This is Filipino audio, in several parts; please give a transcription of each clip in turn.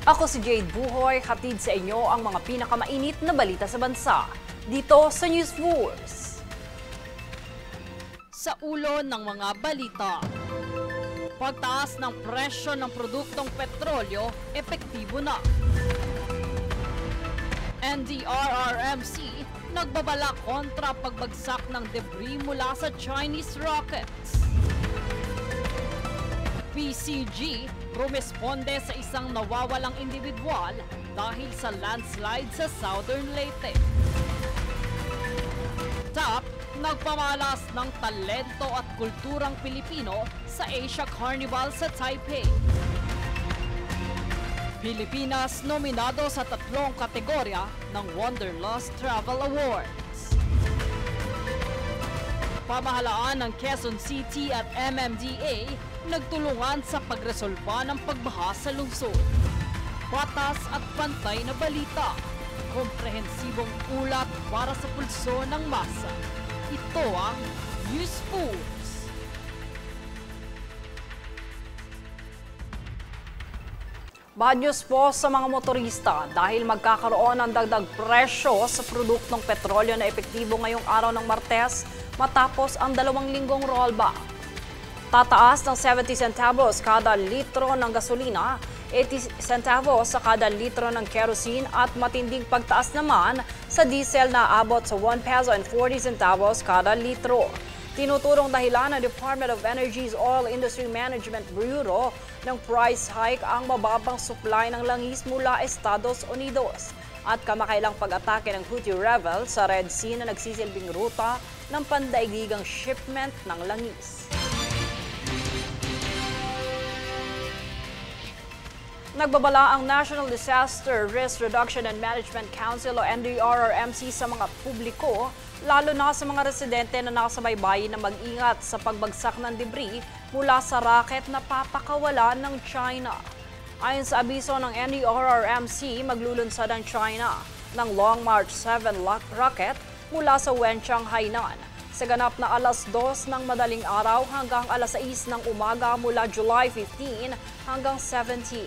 Ako si Jade Buhoy, hatid sa inyo ang mga pinakamainit na balita sa bansa. Dito sa News Force. Sa ulo ng mga balita. Pagtaas ng presyo ng produktong petrolyo, epektibo na. NDRRMC nagbabala kontra pagbagsak ng debris mula sa Chinese rockets. PCG rumesponde sa isang nawawalang individual dahil sa landslide sa Southern Leyte. TAP nagpamalas ng talento at kulturang Pilipino sa Asia Carnival sa Taipei. Pilipinas nominado sa 3 kategorya ng Wanderlust Travel Awards. Pamahalaan ng Quezon City at MMDA nagtulungan sa pagresolba ng pagbaha sa lungsod. Patas at pantay na balita. Komprehensibong ulat para sa pulso ng masa. Ito ang News Force. Bad news po sa mga motorista dahil magkakaroon ng dagdag presyo sa produktong petrolyo na epektibo ngayong araw ng Martes matapos ang 2 linggong rollback. Tataas ng 70 centavos kada litro ng gasolina, 80 centavos sa kada litro ng kerosene at matinding pagtaas naman sa diesel na abot sa 1 peso and 40 centavos kada litro. Tinuturong dahilan ng Department of Energy's Oil Industry Management Bureau ng price hike ang mababang supply ng langis mula Estados Unidos at kamakailang pag-atake ng Houthi rebel sa Red Sea na nagsisilbing ruta ng pandaigdigang shipment ng langis. Nagbabala ang National Disaster Risk Reduction and Management Council o NDRRMC sa mga publiko, lalo na sa mga residente na nasa baybayin na mag-ingat sa pagbagsak ng debris mula sa rocket na papakawalan ng China. Ayon sa abiso ng NDRRMC, maglulunsad ang China ng Long March 7 rocket mula sa Wenchang, Hainan sa ganap na alas 2 ng madaling araw hanggang alas 6 ng umaga mula July 15 hanggang 17.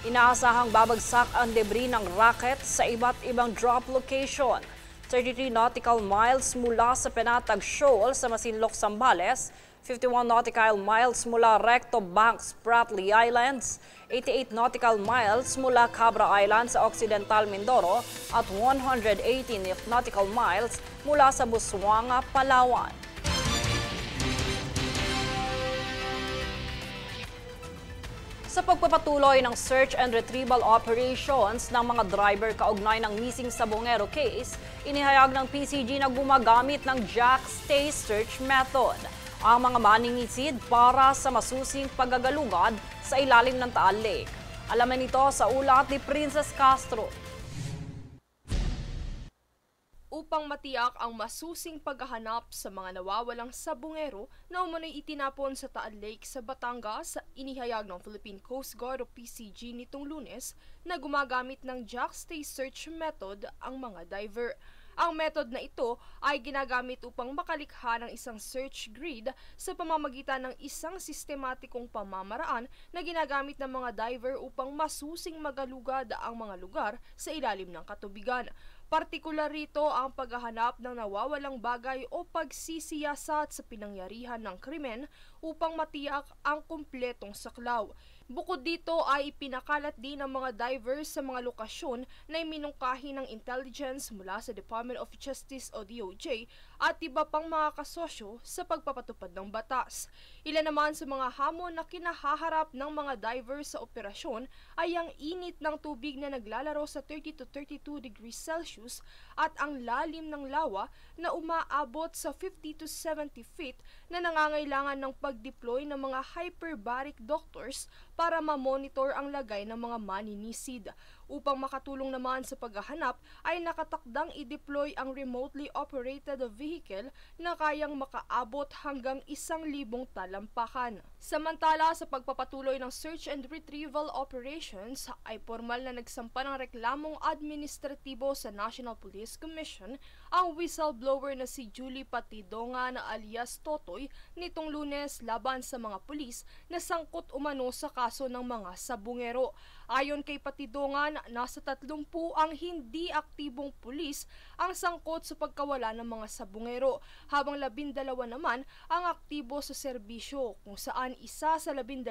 Inaasahang babagsak ang debris ng rocket sa iba't ibang drop location. 33 nautical miles mula sa Penatag Shoal sa Masinloc, Zambales, 51 nautical miles mula Recto Bank, Spratly Islands, 88 nautical miles mula Cabra Island sa Occidental Mindoro at 118 nautical miles mula sa Busuanga, Palawan. Sa pagpapatuloy ng search and retrieval operations ng mga driver kaugnay ng missing Sabongero case, inihayag ng PCG na gumagamit ng Jack Stay Search method ang mga maningisid para sa masusing paggagalugad sa ilalim ng Taal Lake. Alaman ito sa ulat ni Princess Castro. Upang matiyak ang masusing paghahanap sa mga nawawalang sabongero na umano'y itinapon sa Taal Lake sa Batangas, inihayag ng Philippine Coast Guard o PCG nitong Lunes na gumagamit ng Jack Stay Search method ang mga diver. Ang method na ito ay ginagamit upang makalikha ng isang search grid sa pamamagitan ng isang sistematikong pamamaraan na ginagamit ng mga diver upang masusing magalugad ang mga lugar sa ilalim ng katubigan. Partikular rito ang paghahanap ng nawawalang bagay o pagsisiyasat sa pinangyarihan ng krimen upang matiyak ang kumpletong saklaw. Bukod dito ay ipinakalat din ng mga divers sa mga lokasyon na iminungkahi ng intelligence mula sa Department of Justice o DOJ at iba pang mga kasosyo sa pagpapatupad ng batas. Ilan naman sa mga hamon na kinahaharap ng mga divers sa operasyon ay ang init ng tubig na naglalaro sa 30 to 32 degrees Celsius at ang lalim ng lawa na umaabot sa 50 to 70 feet na nangangailangan ng pag-deploy ng mga hyperbaric doctors para ma-monitor ang lagay ng mga maninisid. Upang makatulong naman sa paghahanap ay nakatakdang i-deploy ang remotely operated vehicle na kayang makaabot hanggang 1,000 talampakan. Samantala sa pagpapatuloy ng search and retrieval operations ay formal na nagsampa ng reklamong administratibo sa National Police Commission ang whistleblower na si Julie Patidonga na alias Totoy nitong Lunes laban sa mga pulis na sangkot umano sa kaso ng mga sabungero. Ayon kay Patidongan, nasa 30 ang hindi aktibong pulis ang sangkot sa pagkawala ng mga sabungero, habang 12 naman ang aktibo sa serbisyo, kung saan isa sa 12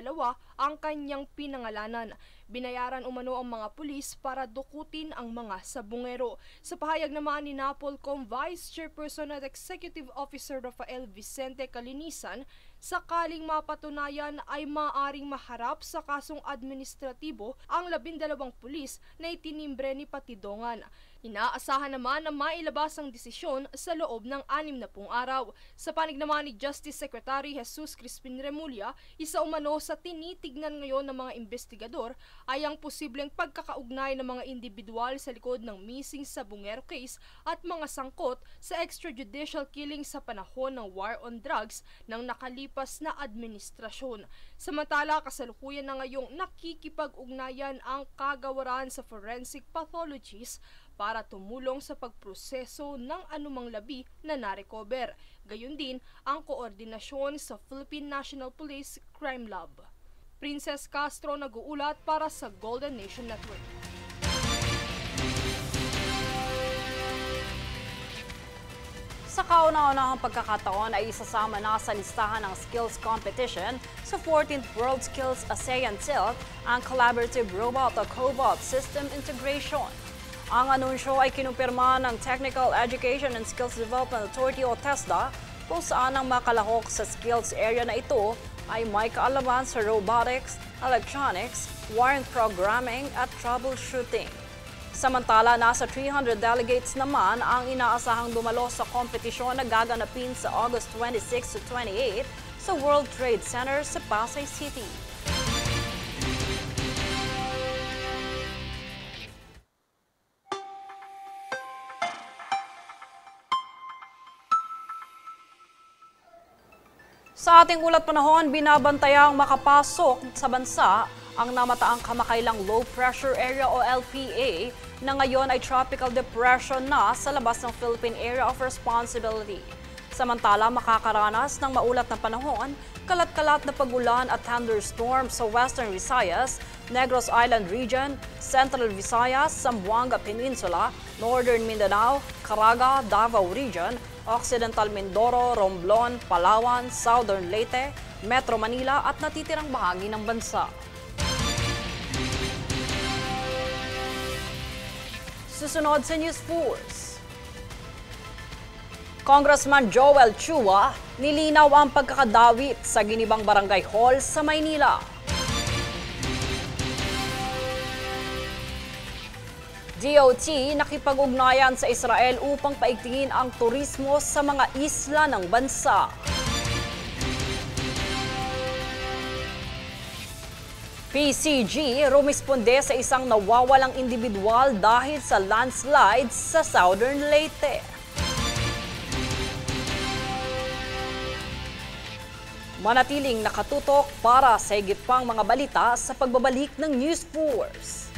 ang kanyang pinangalanan. Binayaran umano ang mga pulis para dukutin ang mga sabungero. Sa pahayag naman ni NAPOLCOM Vice Chairperson at Executive Officer Rafael Vicente Calinisan, sakaling mapatunayan ay maaring maharap sa kasong administratibo ang 12 pulis na itinimbre ni Patidongan. Inaasahan naman na mailabas ang desisyon sa loob ng 60 araw. Sa panig naman ni Justice Secretary Jesus Crispin Remulla, isa umano sa tinitignan ngayon ng mga investigador ay ang posibleng pagkakaugnay ng mga individual sa likod ng missing sabungero case at mga sangkot sa extrajudicial killing sa panahon ng war on drugs ng nakalipas na administrasyon. Samantala, kasalukuyan na ngayong nakikipag-ugnayan ang kagawaran sa forensic pathologists para tumulong sa pagproseso ng anumang labi na narecover. Gayon din ang koordinasyon sa Philippine National Police Crime Lab. Princess Castro nag-uulat para sa Golden Nation Network. Sa kauna-unahang pagkakataon ay isasama na sa listahan ng skills competition sa 14th World Skills ASEAN Tilt ang collaborative robot o cobot system integration. Ang anunsyo ay kinumpirma ng Technical Education and Skills Development Authority o TESDA, kung saan ang makalahok sa skills area na ito ay may kaalaman sa robotics, electronics, wiring programming at troubleshooting. Samantala, nasa 300 delegates naman ang inaasahang dumalo sa kompetisyon na gaganapin sa August 26 to 28 sa World Trade Center sa Pasay City. Sa ating ulat panahon, binabantayang makapasok sa bansa ang namataang kamakailang low pressure area o LPA na ngayon ay tropical depression na sa labas ng Philippine Area of Responsibility. Samantala, makakaranas ng maulat na panahon, kalat-kalat na pag-ulan at thunderstorm sa Western Visayas, Negros Island Region, Central Visayas, Zamboanga Peninsula, Northern Mindanao, Caraga, Davao Region, Occidental Mindoro, Romblon, Palawan, Southern Leyte, Metro Manila at natitirang bahagi ng bansa. Susunod sa News Force. Congressman Joel Chua nilinaw ang pagkakadawit sa Ginibang Barangay Hall sa Maynila. DOT nakipag-ugnayan sa Israel upang paigtingin ang turismo sa mga isla ng bansa. PCG rumisponde sa isang nawawalang individual dahil sa landslides sa Southern Leyte. Manatiling nakatutok para sa higit pang mga balita sa pagbabalik ng News Force.